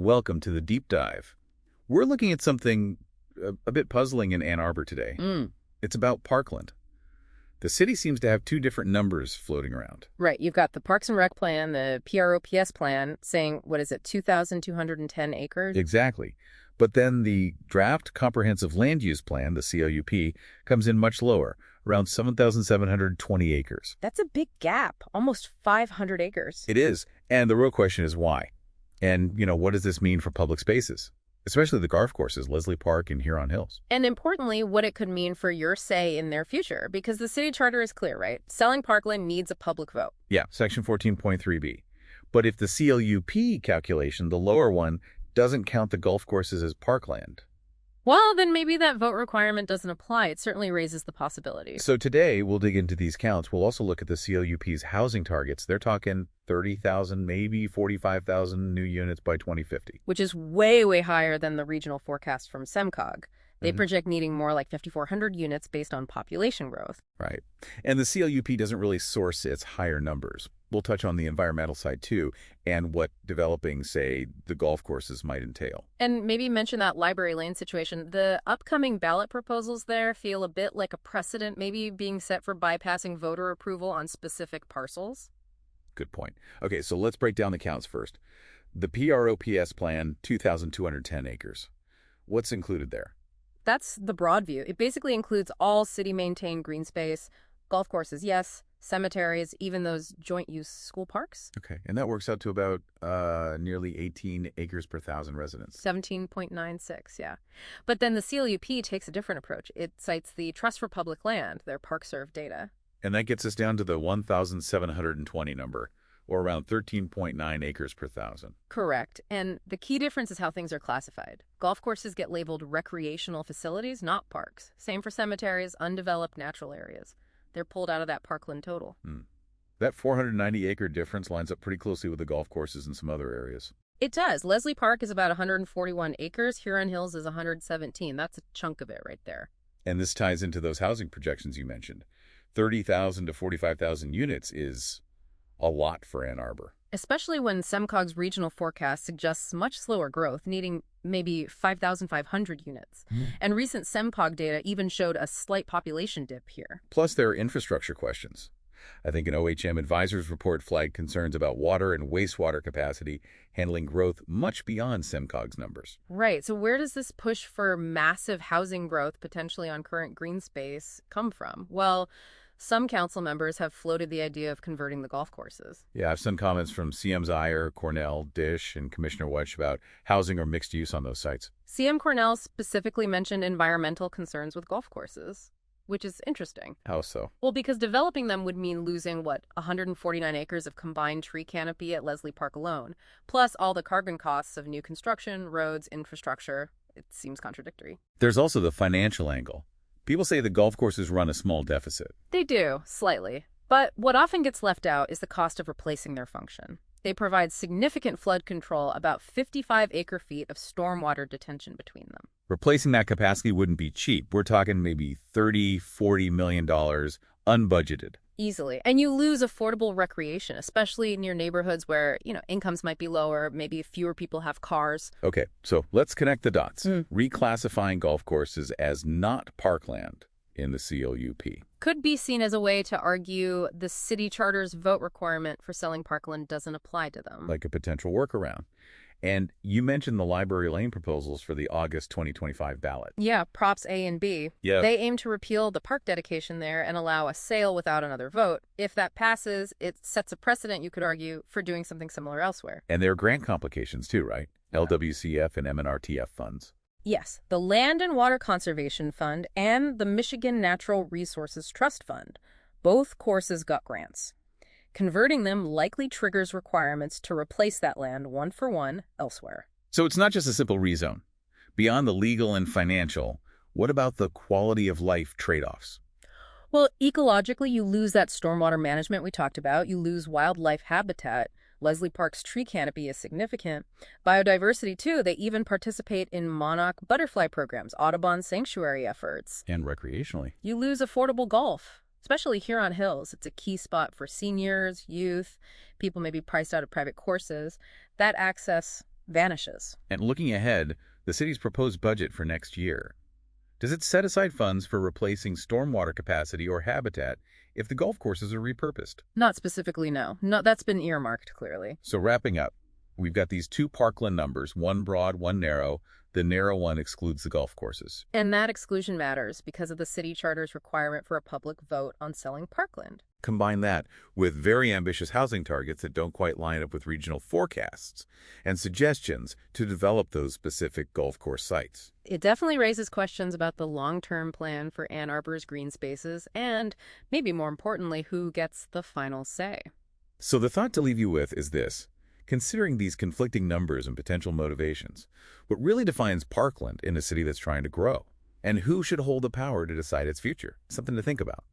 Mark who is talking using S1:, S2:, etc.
S1: Welcome to the deep dive. We're looking at something a bit puzzling in Ann Arbor today. It's about Parkland. The city seems to have two different numbers floating around.
S2: Right. You've got the Parks and Rec plan, the PROPS plan, saying, 2,210 acres?
S1: Exactly. But then the draft comprehensive land use plan, the CLUP, comes in much lower, around 7,720 acres.
S2: That's a big gap, almost 500 acres.
S1: It is. And the real question is why? And, what does this mean for public spaces? Especially the golf courses, Leslie Park and Huron Hills.
S2: And importantly, what it could mean for your say in their future, because the city charter is clear, right? Selling Parkland needs a public vote.
S1: Yeah, Section 14.3b. But if the CLUP calculation, the lower one, doesn't count the golf courses as parkland,
S2: well, then maybe that vote requirement doesn't apply. It certainly raises the possibility.
S1: So today, we'll dig into these counts. We'll also look at the CLUP's housing targets. They're talking 30,000, maybe 45,000 new units by 2050.
S2: Which is way, way higher than the regional forecast from SEMCOG. They project needing more like 5,400 units based on population growth.
S1: Right. And the CLUP doesn't really source its higher numbers. We'll touch on the environmental side, too, and what developing, say, the golf courses might entail.
S2: And maybe mention that Library Lane situation. The upcoming ballot proposals there feel a bit like a precedent maybe being set for bypassing voter approval on specific parcels.
S1: Good point. Okay, so let's break down the counts first. The PROPS plan, 2,210 acres. What's included there?
S2: That's the broad view. It basically includes all city-maintained green space, golf courses, yes, cemeteries, even those joint-use school parks.
S1: Okay, and that works out to about nearly 18 acres per thousand residents.
S2: 17.96, yeah. But then the CLUP takes a different approach. It cites the Trust for Public Land, their ParkServe data.
S1: And that gets us down to the 1,720 number, or around 13.9 acres per thousand.
S2: Correct. And the key difference is how things are classified. Golf courses get labeled recreational facilities, not parks. Same for cemeteries, undeveloped natural areas. They're pulled out of that Parkland total.
S1: That 490-acre difference lines up pretty closely with the golf courses in some other areas.
S2: It does. Leslie Park is about 141 acres. Huron Hills is 117. That's a chunk of it right there.
S1: And this ties into those housing projections you mentioned. 30,000 to 45,000 units is a lot for Ann Arbor.
S2: Especially when SEMCOG's regional forecast suggests much slower growth, needing maybe 5,500 units. And recent SEMCOG data even showed a slight population dip here.
S1: Plus, there are infrastructure questions. I think an OHM advisor's report flagged concerns about water and wastewater capacity handling growth much beyond SEMCOG's numbers.
S2: Right. So where does this push for massive housing growth, potentially on current green space, come from? Well, some council members have floated the idea of converting the golf courses.
S1: Yeah, I've seen comments from CM Zier, Cornell, Dish, and Commissioner Wedge about housing or mixed use on those sites.
S2: CM Cornell specifically mentioned environmental concerns with golf courses, which is interesting.
S1: How so?
S2: Well, because developing them would mean losing, 149 acres of combined tree canopy at Leslie Park alone, plus all the carbon costs of new construction, roads, infrastructure. It seems contradictory.
S1: There's also the financial angle. People say the golf courses run a small deficit.
S2: They do, slightly. But what often gets left out is the cost of replacing their function. They provide significant flood control, about 55 acre-feet of stormwater detention between them.
S1: Replacing that capacity wouldn't be cheap. We're talking maybe $30, $40 million unbudgeted.
S2: Easily. And you lose affordable recreation, especially near neighborhoods where, incomes might be lower, maybe fewer people have cars.
S1: Okay, so let's connect the dots. Reclassifying golf courses as not parkland in the CLUP
S2: could be seen as a way to argue the city charter's vote requirement for selling Parkland doesn't apply to them.
S1: like a potential workaround. And you mentioned the Library Lane proposals for the August 2025 ballot.
S2: Yeah, Props A and B.
S1: Yeah.
S2: They aim to repeal the park dedication there and allow a sale without another vote. If that passes, it sets a precedent, you could argue, for doing something similar elsewhere.
S1: And there are grant complications too, right? LWCF and MNRTF funds.
S2: Yes, the Land and Water Conservation Fund and the Michigan Natural Resources Trust Fund. Both courses got grants. Converting them likely triggers requirements to replace that land one for one elsewhere.
S1: So it's not just a simple rezone. Beyond the legal and financial, what about the quality of life trade-offs?
S2: Well, ecologically, you lose that stormwater management we talked about. You lose wildlife habitat. Leslie Park's tree canopy is significant. Biodiversity, too. They even participate in monarch butterfly programs, Audubon sanctuary efforts.
S1: And recreationally.
S2: You lose affordable golf, especially Huron Hills. It's a key spot for seniors, youth, people maybe priced out of private courses. That access vanishes.
S1: And looking ahead, the city's proposed budget for next year. Does it set aside funds for replacing stormwater capacity or habitat if the golf courses are repurposed?
S2: Not specifically, no. No, that's been earmarked, clearly.
S1: So wrapping up, we've got these two Parkland numbers, one broad, one narrow. The narrow one excludes the golf courses.
S2: And that exclusion matters because of the city charter's requirement for a public vote on selling Parkland.
S1: Combine that with very ambitious housing targets that don't quite line up with regional forecasts and suggestions to develop those specific golf course sites.
S2: It definitely raises questions about the long-term plan for Ann Arbor's green spaces and, maybe more importantly, who gets the final say.
S1: So the thought to leave you with is this. Considering these conflicting numbers and potential motivations, what really defines Parkland in a city that's trying to grow? And who should hold the power to decide its future? Something to think about.